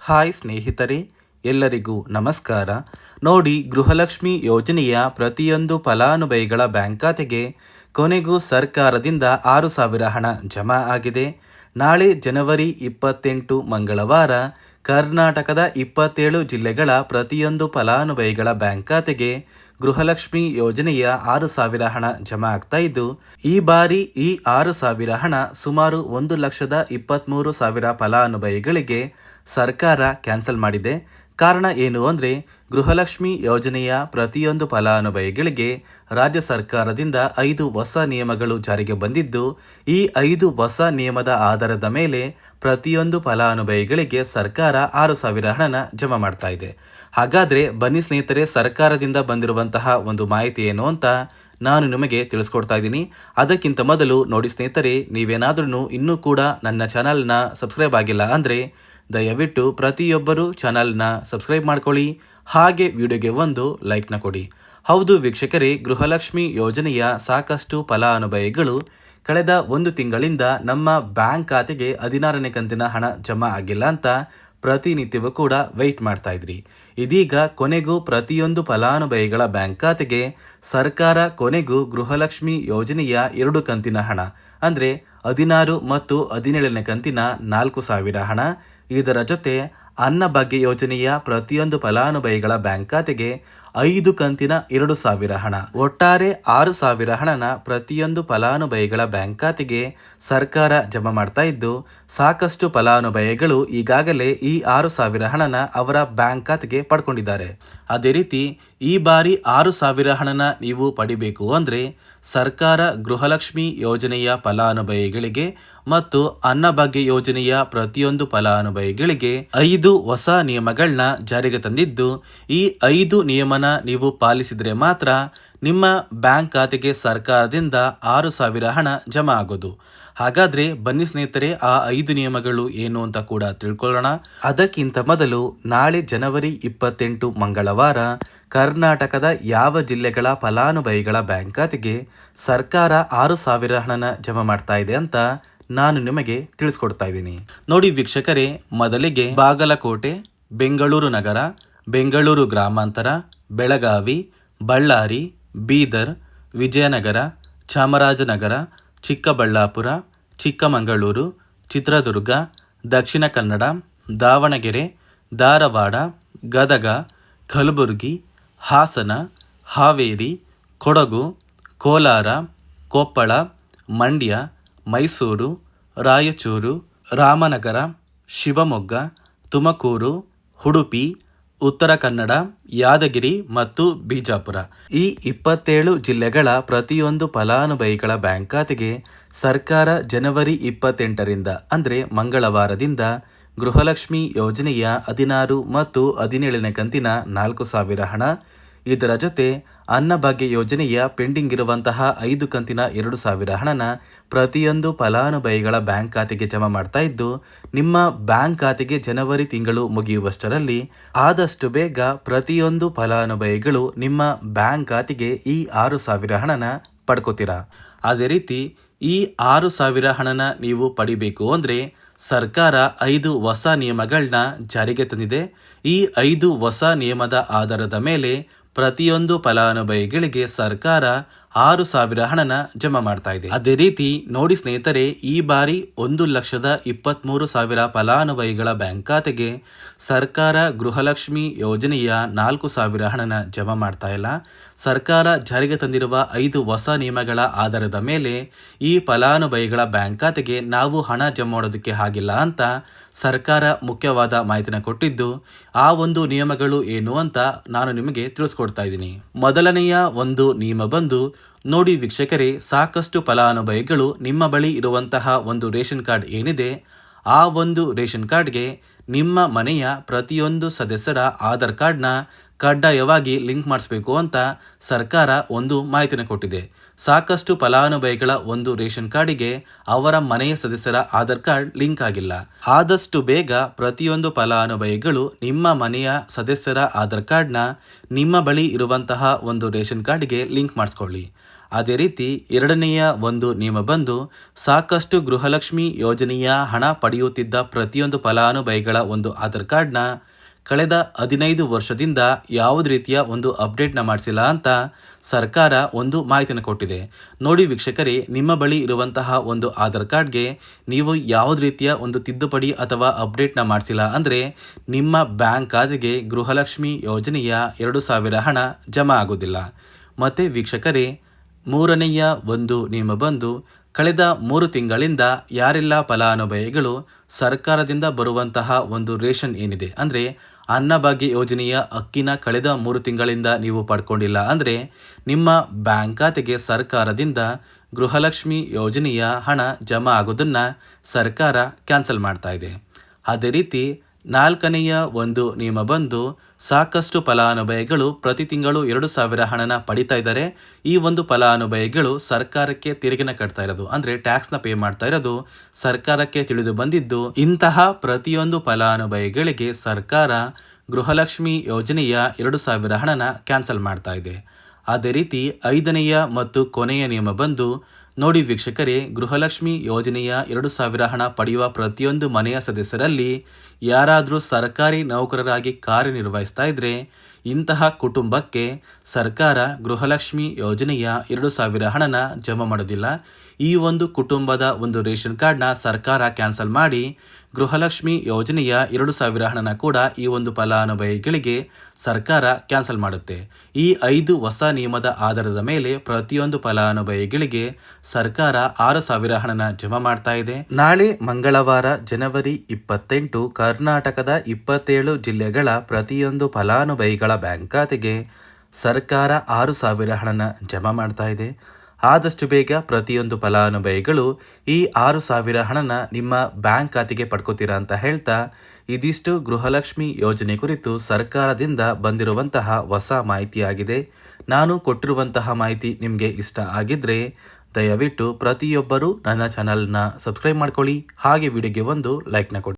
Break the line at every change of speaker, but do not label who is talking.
Hi ಸ್ನೇಹಿತರೆ, ಎಲ್ಲರಿಗೂ ನಮಸ್ಕಾರ. ನೋಡಿ, ಗೃಹಲಕ್ಷ್ಮಿ ಯೋಜನೆಯ ಪ್ರತಿಯೊಂದು ಫಲಾನುಭವಿಗಳ ಬ್ಯಾಂಕ್ ಖಾತೆಗೆ ಕೊನೆಗೂ ಸರ್ಕಾರದಿಂದ 6,000 ಹಣ ಜಮಾ ಆಗಿದೆ. ನಾಳೆ ಜನವರಿ 28 ಮಂಗಳವಾರ ಕರ್ನಾಟಕದ 27 ಜಿಲ್ಲೆಗಳ ಪ್ರತಿಯೊಂದು ಫಲಾನುಭವಿಗಳ ಬ್ಯಾಂಕ್ ಖಾತೆಗೆ ಗೃಹಲಕ್ಷ್ಮಿ ಯೋಜನೆಯ 6,000 ಹಣ ಜಮಾ ಆಗ್ತಾ ಇದ್ದು, ಈ ಬಾರಿ ಈ 6,000 ಹಣ ಸುಮಾರು 1,23,000 ಫಲಾನುಭವಿಗಳಿಗೆ ಸರ್ಕಾರ ಕ್ಯಾನ್ಸಲ್ ಮಾಡಿದೆ. ಕಾರಣ ಏನು ಅಂದರೆ, ಗೃಹಲಕ್ಷ್ಮಿ ಯೋಜನೆಯ ಪ್ರತಿಯೊಂದು ಫಲಾನುಭವಿಗಳಿಗೆ ರಾಜ್ಯ ಸರ್ಕಾರದಿಂದ 5 ಹೊಸ ನಿಯಮಗಳು ಜಾರಿಗೆ ಬಂದಿದ್ದು, ಈ 5 ಹೊಸ ನಿಯಮದ ಆಧಾರದ ಮೇಲೆ ಪ್ರತಿಯೊಂದು ಫಲಾನುಭವಿಗಳಿಗೆ ಸರ್ಕಾರ 6,000 ಹಣನ ಜಮಾ ಮಾಡ್ತಾ ಇದೆ. ಹಾಗಾದರೆ ಬನ್ನಿ ಸ್ನೇಹಿತರೆ, ಸರ್ಕಾರದಿಂದ ಬಂದಿರುವಂತಹ ಒಂದು ಮಾಹಿತಿ ಏನು ಅಂತ ನಾನು ನಿಮಗೆ ತಿಳಿಸ್ಕೊಡ್ತಾ ಇದ್ದೀನಿ. ಅದಕ್ಕಿಂತ ಮೊದಲು ನೋಡಿ ಸ್ನೇಹಿತರೆ, ನೀವೇನಾದ್ರೂ ಇನ್ನೂ ಕೂಡ ನನ್ನ ಚಾನಲ್ನ ಸಬ್ಸ್ಕ್ರೈಬ್ ಆಗಿಲ್ಲ ಅಂದರೆ ದಯವಿಟ್ಟು ಪ್ರತಿಯೊಬ್ಬರು ಚಾನಲ್ನ ಸಬ್ಸ್ಕ್ರೈಬ್ ಮಾಡ್ಕೊಳ್ಳಿ, ಹಾಗೆ ವಿಡಿಯೋಗೆ ಒಂದು ಲೈಕ್ನ ಕೊಡಿ. ಹೌದು ವೀಕ್ಷಕರೇ, ಗೃಹಲಕ್ಷ್ಮಿ ಯೋಜನೆಯ ಸಾಕಷ್ಟು ಫಲಾನುಭವಿಗಳು ಕಳೆದ 1 ತಿಂಗಳಿಂದ ನಮ್ಮ ಬ್ಯಾಂಕ್ ಖಾತೆಗೆ 16ನೇ ಕಂತಿನ ಹಣ ಜಮಾ ಆಗಿಲ್ಲ ಅಂತ ಪ್ರತಿನಿತ್ಯವೂ ಕೂಡ ವೆಯ್ಟ್ ಮಾಡ್ತಾ ಇದ್ರಿ. ಇದೀಗ ಕೊನೆಗೂ ಪ್ರತಿಯೊಂದು ಫಲಾನುಭವಿಗಳ ಬ್ಯಾಂಕ್ ಖಾತೆಗೆ ಸರ್ಕಾರ ಕೊನೆಗೂ ಗೃಹಲಕ್ಷ್ಮಿ ಯೋಜನೆಯ 2 ಕಂತಿನ ಹಣ ಅಂದರೆ 16 ಮತ್ತು 17ನೇ ಕಂತಿನ 4,000 ಹಣ, ಇದರ ಜೊತೆ ಅನ್ನಭಾಗ್ಯ ಯೋಜನೆಯ ಪ್ರತಿಯೊಂದು ಫಲಾನುಭವಿಗಳ ಬ್ಯಾಂಕ್ ಖಾತೆಗೆ 5 ಕಂತಿನ 2,000 ಹಣ, ಒಟ್ಟಾರೆ 6,000 ಹಣನ ಪ್ರತಿಯೊಂದು ಫಲಾನುಭವಿಗಳ ಬ್ಯಾಂಕ್ ಖಾತೆಗೆ ಸರ್ಕಾರ ಜಮಾ ಮಾಡ್ತಾ ಇದ್ದು, ಸಾಕಷ್ಟು ಫಲಾನುಭವಿಗಳು ಈಗಾಗಲೇ ಈ 6,000 ಹಣನ ಅವರ ಬ್ಯಾಂಕ್ ಖಾತೆಗೆ ಪಡ್ಕೊಂಡಿದ್ದಾರೆ. ಅದೇ ರೀತಿ ಈ ಬಾರಿ 6,000 ಹಣನ ನೀವು ಪಡಿಬೇಕು ಅಂದರೆ ಸರ್ಕಾರ ಗೃಹಲಕ್ಷ್ಮಿ ಯೋಜನೆಯ ಫಲಾನುಭವಿಗಳಿಗೆ ಮತ್ತು ಅನ್ನಭಾಗ್ಯ ಯೋಜನೆಯ ಪ್ರತಿಯೊಂದು ಫಲಾನುಭವಿಗಳಿಗೆ 5 ಹೊಸ ನಿಯಮಗಳನ್ನ ಜಾರಿಗೆ ತಂದಿದ್ದು, ಈ 5 ನಿಯಮನ ನೀವು ಪಾಲಿಸಿದರೆ ಮಾತ್ರ ನಿಮ್ಮ ಬ್ಯಾಂಕ್ ಖಾತೆಗೆ ಸರ್ಕಾರದಿಂದ 6,000 ಹಣ ಜಮಾ ಆಗೋದು. ಹಾಗಾದರೆ ಬನ್ನಿ ಸ್ನೇಹಿತರೆ, ಆ 5 ನಿಯಮಗಳು ಏನು ಅಂತ ಕೂಡ ತಿಳ್ಕೊಳ್ಳೋಣ. ಅದಕ್ಕಿಂತ ಮೊದಲು ನಾಳೆ ಜನವರಿ 28 ಮಂಗಳವಾರ ಕರ್ನಾಟಕದ ಯಾವ ಜಿಲ್ಲೆಗಳ ಫಲಾನುಭವಿಗಳ ಬ್ಯಾಂಕ್ ಖಾತೆಗೆ ಸರ್ಕಾರ 6,000 ಹಣನ ಜಮಾ ಮಾಡ್ತಾ ಇದೆ ಅಂತ ನಾನು ನಿಮಗೆ ತಿಳಿಸ್ಕೊಡ್ತಾ ಇದ್ದೀನಿ. ನೋಡಿ ವೀಕ್ಷಕರೇ, ಮೊದಲಿಗೆ ಬಾಗಲಕೋಟೆ, ಬೆಂಗಳೂರು ನಗರ, ಬೆಂಗಳೂರು ಗ್ರಾಮಾಂತರ, ಬೆಳಗಾವಿ, ಬಳ್ಳಾರಿ, ಬೀದರ್, ವಿಜಯನಗರ, ಚಾಮರಾಜನಗರ, ಚಿಕ್ಕಬಳ್ಳಾಪುರ, ಚಿಕ್ಕಮಗಳೂರು, ಚಿತ್ರದುರ್ಗ, ದಕ್ಷಿಣ ಕನ್ನಡ, ದಾವಣಗೆರೆ, ಧಾರವಾಡ, ಗದಗ, ಕಲಬುರಗಿ, ಹಾಸನ, ಹಾವೇರಿ, ಕೊಡಗು, ಕೋಲಾರ, ಕೊಪ್ಪಳ, ಮಂಡ್ಯ, ಮೈಸೂರು, ರಾಯಚೂರು, ರಾಮನಗರ, ಶಿವಮೊಗ್ಗ, ತುಮಕೂರು, ಉಡುಪಿ, ಉತ್ತರ ಕನ್ನಡ, ಯಾದಗಿರಿ ಮತ್ತು ಬಿಜಾಪುರ, ಈ 27 ಜಿಲ್ಲೆಗಳ ಪ್ರತಿಯೊಂದು ಫಲಾನುಭವಿಗಳ ಬ್ಯಾಂಕ್ ಖಾತೆಗೆ ಸರ್ಕಾರ ಜನವರಿ 28ರಿಂದ ಅಂದರೆ ಮಂಗಳವಾರದಿಂದ ಗೃಹಲಕ್ಷ್ಮಿ ಯೋಜನೆಯ 16 ಮತ್ತು 17ನೇ ಕಂತಿನ 4,000 ಹಣ, ಇದರ ಜೊತೆ ಅನ್ನಭಾಗ್ಯ ಯೋಜನೆಯ ಪೆಂಡಿಂಗ್ ಇರುವಂತಹ 5 ಕಂತಿನ 2,000 ಹಣನ ಪ್ರತಿಯೊಂದು ಫಲಾನುಭವಿಗಳ ಬ್ಯಾಂಕ್ ಖಾತೆಗೆ ಜಮಾ ಮಾಡ್ತಾ ಇದ್ದು, ನಿಮ್ಮ ಬ್ಯಾಂಕ್ ಖಾತೆಗೆ ಜನವರಿ ತಿಂಗಳು ಮುಗಿಯುವಷ್ಟರಲ್ಲಿ ಆದಷ್ಟು ಬೇಗ ಪ್ರತಿಯೊಂದು ಫಲಾನುಭವಿಗಳು ನಿಮ್ಮ ಬ್ಯಾಂಕ್ ಖಾತೆಗೆ ಈ 6,000 ಹಣನ ಪಡ್ಕೋತೀರಾ. ಅದೇ ರೀತಿ ಈ 6,000 ಹಣನ ನೀವು ಪಡಿಬೇಕು ಅಂದರೆ ಸರ್ಕಾರ 5 ಹೊಸ ನಿಯಮಗಳನ್ನ ಜಾರಿಗೆ ತಂದಿದೆ. ಈ 5 ಹೊಸ ನಿಯಮದ ಆಧಾರದ ಮೇಲೆ ಪ್ರತಿಯೊಂದು ಫಲಾನುಭವಿಗಳಿಗೆ ಸರ್ಕಾರ 6,000 ಹಣನ ಜಮಾ ಮಾಡ್ತಾ ಇದೆ. ಅದೇ ರೀತಿ ನೋಡಿ ಸ್ನೇಹಿತರೆ, ಈ ಬಾರಿ 1,23,000 ಫಲಾನುಭವಿಗಳ ಬ್ಯಾಂಕ್ ಖಾತೆಗೆ ಸರ್ಕಾರ ಗೃಹಲಕ್ಷ್ಮಿ ಯೋಜನೆಯ 4,000 ಹಣನ ಜಮಾ ಮಾಡ್ತಾ ಇಲ್ಲ. ಸರ್ಕಾರ ಜಾರಿಗೆ ತಂದಿರುವ 5 ಹೊಸ ನಿಯಮಗಳ ಆಧಾರದ ಮೇಲೆ ಈ ಫಲಾನುಭವಿಗಳ ಬ್ಯಾಂಕ್ ಖಾತೆಗೆ ನಾವು ಹಣ ಜಮಾ ಮಾಡೋದಕ್ಕೆ ಆಗಿಲ್ಲ ಅಂತ ಸರ್ಕಾರ ಮುಖ್ಯವಾದ ಮಾಹಿತಿನ ಕೊಟ್ಟಿದ್ದು, ಆ ಒಂದು ನಿಯಮಗಳು ಏನು ಅಂತ ನಾನು ನಿಮಗೆ ತಿಳಿಸ್ಕೊಡ್ತಾ ಇದ್ದೀನಿ. ಮೊದಲನೆಯ ಒಂದು ನಿಯಮ ಬಂದು, ನೋಡಿ ವೀಕ್ಷಕರೇ, ಸಾಕಷ್ಟು ಫಲಾನುಭವಿಗಳು ನಿಮ್ಮ ಬಳಿ ಇರುವಂತಹ ಒಂದು ರೇಷನ್ ಕಾರ್ಡ್ ಏನಿದೆ, ಆ ಒಂದು ರೇಷನ್ ಕಾರ್ಡ್ಗೆ ನಿಮ್ಮ ಮನೆಯ ಪ್ರತಿಯೊಂದು ಸದಸ್ಯರ ಆಧಾರ್ ಕಾರ್ಡ್ನ ಕಡ್ಡಾಯವಾಗಿ ಲಿಂಕ್ ಮಾಡಿಸ್ಬೇಕು ಅಂತ ಸರ್ಕಾರ ಒಂದು ಮಾಹಿತಿನ ಕೊಟ್ಟಿದೆ. ಸಾಕಷ್ಟು ಫಲಾನುಭವಿಗಳ ಒಂದು ರೇಷನ್ ಕಾರ್ಡಿಗೆ ಅವರ ಮನೆಯ ಸದಸ್ಯರ ಆಧಾರ್ ಕಾರ್ಡ್ ಲಿಂಕ್ ಆಗಿಲ್ಲ. ಆದಷ್ಟು ಬೇಗ ಪ್ರತಿಯೊಂದು ಫಲಾನುಭವಿಗಳು ನಿಮ್ಮ ಮನೆಯ ಸದಸ್ಯರ ಆಧಾರ್ ಕಾರ್ಡ್ನ ನಿಮ್ಮ ಬಳಿ ಇರುವಂತಹ ಒಂದು ರೇಷನ್ ಕಾರ್ಡ್ಗೆ ಲಿಂಕ್ ಮಾಡಿಸ್ಕೊಳ್ಳಿ. ಅದೇ ರೀತಿ ಎರಡನೆಯ ಒಂದು ನಿಯಮ ಬಂದು ಸಾಕಷ್ಟು ಗೃಹಲಕ್ಷ್ಮಿ ಯೋಜನೆಯ ಹಣ ಪಡೆಯುತ್ತಿದ್ದ ಪ್ರತಿಯೊಂದು ಫಲಾನುಭವಿಗಳ ಒಂದು ಆಧಾರ್ ಕಾರ್ಡ್ನ ಕಳೆದ 15 ವರ್ಷದಿಂದ ಯಾವುದೇ ರೀತಿಯ ಒಂದು ಅಪ್ಡೇಟ್ನ ಮಾಡಿಸಿಲ್ಲ ಅಂತ ಸರ್ಕಾರ ಒಂದು ಮಾಹಿತಿಯನ್ನು ಕೊಟ್ಟಿದೆ. ನೋಡಿ ವೀಕ್ಷಕರೇ, ನಿಮ್ಮ ಬಳಿ ಇರುವಂತಹ ಒಂದು ಆಧಾರ್ ಕಾರ್ಡ್ಗೆ ನೀವು ಯಾವುದೇ ರೀತಿಯ ಒಂದು ತಿದ್ದುಪಡಿ ಅಥವಾ ಅಪ್ಡೇಟ್ನ ಮಾಡಿಸಿಲ್ಲ ಅಂದರೆ ನಿಮ್ಮ ಬ್ಯಾಂಕ್ ಖಾತೆಗೆ ಗೃಹಲಕ್ಷ್ಮಿ ಯೋಜನೆಯ 2,000 ಹಣ ಜಮಾ ಆಗೋದಿಲ್ಲ. ಮತ್ತು ವೀಕ್ಷಕರೇ, ಮೂರನೆಯ ಒಂದು ನಿಯಮ ಬಂದು ಕಳೆದ 3 ತಿಂಗಳಿಂದ ಯಾರೆಲ್ಲ ಫಲಾನುಭವಿಗಳು ಸರ್ಕಾರದಿಂದ ಬರುವಂತಹ ಒಂದು ರೇಷನ್ ಏನಿದೆ ಅಂದರೆ ಅನ್ನಭಾಗ್ಯ ಯೋಜನೆಯ ಅಕ್ಕಿನ ಕಳೆದ 3 ತಿಂಗಳಿಂದ ನೀವು ಪಡ್ಕೊಂಡಿಲ್ಲ ಅಂದರೆ ನಿಮ್ಮ ಬ್ಯಾಂಕ್ ಖಾತೆಗೆ ಸರ್ಕಾರದಿಂದ ಗೃಹಲಕ್ಷ್ಮಿ ಯೋಜನೆಯ ಹಣ ಜಮಾ ಆಗೋದನ್ನು ಸರ್ಕಾರ ಕ್ಯಾನ್ಸಲ್ ಮಾಡ್ತಾ ಇದೆ. ಅದೇ ರೀತಿ ನಾಲ್ಕನೆಯ ಒಂದು ನಿಯಮ ಬಂದು ಸಾಕಷ್ಟು ಫಲಾನುಭವಿಗಳು ಪ್ರತಿ ತಿಂಗಳು 2,000 ಹಣನ ಪಡಿತಾ ಇದ್ದಾರೆ. ಈ ಒಂದು ಫಲಾನುಭವಿಗಳು ಸರ್ಕಾರಕ್ಕೆ ತೆರಿಗೆನ ಕಟ್ತಾ ಇರೋದು ಅಂದರೆ ಟ್ಯಾಕ್ಸ್ನ ಪೇ ಮಾಡ್ತಾ ಇರೋದು ಸರ್ಕಾರಕ್ಕೆ ತಿಳಿದು ಬಂದಿದ್ದು, ಇಂತಹ ಪ್ರತಿಯೊಂದು ಫಲಾನುಭವಿಗಳಿಗೆ ಸರ್ಕಾರ ಗೃಹಲಕ್ಷ್ಮಿ ಯೋಜನೆಯ 2,000 ಹಣನ ಕ್ಯಾನ್ಸಲ್ ಮಾಡ್ತಾ ಇದೆ. ಅದೇ ರೀತಿ ಐದನೆಯ ಮತ್ತು ಕೊನೆಯ ನಿಯಮ ಬಂದು ನೋಡಿ ವೀಕ್ಷಕರೇ, ಗೃಹಲಕ್ಷ್ಮಿ ಯೋಜನೆಯ 2,000 ಹಣ ಪಡೆಯುವ ಪ್ರತಿಯೊಂದು ಮನೆಯ ಸದಸ್ಯರಲ್ಲಿ ಯಾರಾದರೂ ಸರ್ಕಾರಿ ನೌಕರರಾಗಿ ಕಾರ್ಯನಿರ್ವಹಿಸ್ತಾ ಇದ್ರೆ ಇಂತಹ ಕುಟುಂಬಕ್ಕೆ ಸರ್ಕಾರ ಗೃಹಲಕ್ಷ್ಮಿ ಯೋಜನೆಯ 2,000 ಹಣನ ಜಮಾ ಮಾಡೋದಿಲ್ಲ. ಈ ಒಂದು ಕುಟುಂಬದ ಒಂದು ರೇಷನ್ ಕಾರ್ಡ್ನ ಸರ್ಕಾರ ಕ್ಯಾನ್ಸಲ್ ಮಾಡಿ ಗೃಹಲಕ್ಷ್ಮಿ ಯೋಜನೆಯ 2,000 ಹಣನ ಕೂಡ ಈ ಒಂದು ಫಲಾನುಭವಿಗಳಿಗೆ ಸರ್ಕಾರ ಕ್ಯಾನ್ಸಲ್ ಮಾಡುತ್ತೆ. ಈ 5 ಹೊಸ ನಿಯಮದ ಆಧಾರದ ಮೇಲೆ ಪ್ರತಿಯೊಂದು ಫಲಾನುಭವಿಗಳಿಗೆ ಸರ್ಕಾರ 6,000 ಹಣನ ಜಮಾ ಮಾಡ್ತಾ ಇದೆ. ನಾಳೆ ಮಂಗಳವಾರ ಜನವರಿ 28 ಕರ್ನಾಟಕದ 27 ಜಿಲ್ಲೆಗಳ ಪ್ರತಿಯೊಂದು ಫಲಾನುಭವಿಗಳ ಬ್ಯಾಂಕ್ ಖಾತೆಗೆ ಸರ್ಕಾರ 6,000 ಹಣನ ಜಮಾ ಮಾಡ್ತಾ ಇದೆ. ಆದಷ್ಟು ಬೇಗ ಪ್ರತಿಯೊಂದು ಫಲಾನುಭವಿಗಳು ಈ 6,000 ಹಣನ ನಿಮ್ಮ ಬ್ಯಾಂಕ್ ಖಾತೆಗೆ ಪಡ್ಕೋತೀರಾ ಅಂತ ಹೇಳ್ತಾ, ಇದಿಷ್ಟು ಗೃಹಲಕ್ಷ್ಮಿ ಯೋಜನೆ ಕುರಿತು ಸರ್ಕಾರದಿಂದ ಬಂದಿರುವಂತಹ ಹೊಸ ಮಾಹಿತಿಯಾಗಿದೆ. ನಾನು ಕೊಟ್ಟಿರುವಂತಹ ಮಾಹಿತಿ ನಿಮಗೆ ಇಷ್ಟ ಆಗಿದ್ರೆ ದಯವಿಟ್ಟು ಪ್ರತಿಯೊಬ್ಬರು ನನ್ನ ಚಾನಲ್ನ ಸಬ್ಸ್ಕ್ರೈಬ್ ಮಾಡ್ಕೊಳ್ಳಿ, ಹಾಗೆ ವಿಡಿಯೋಗೆ ಒಂದು ಲೈಕ್ನ ಕೊಡಿ.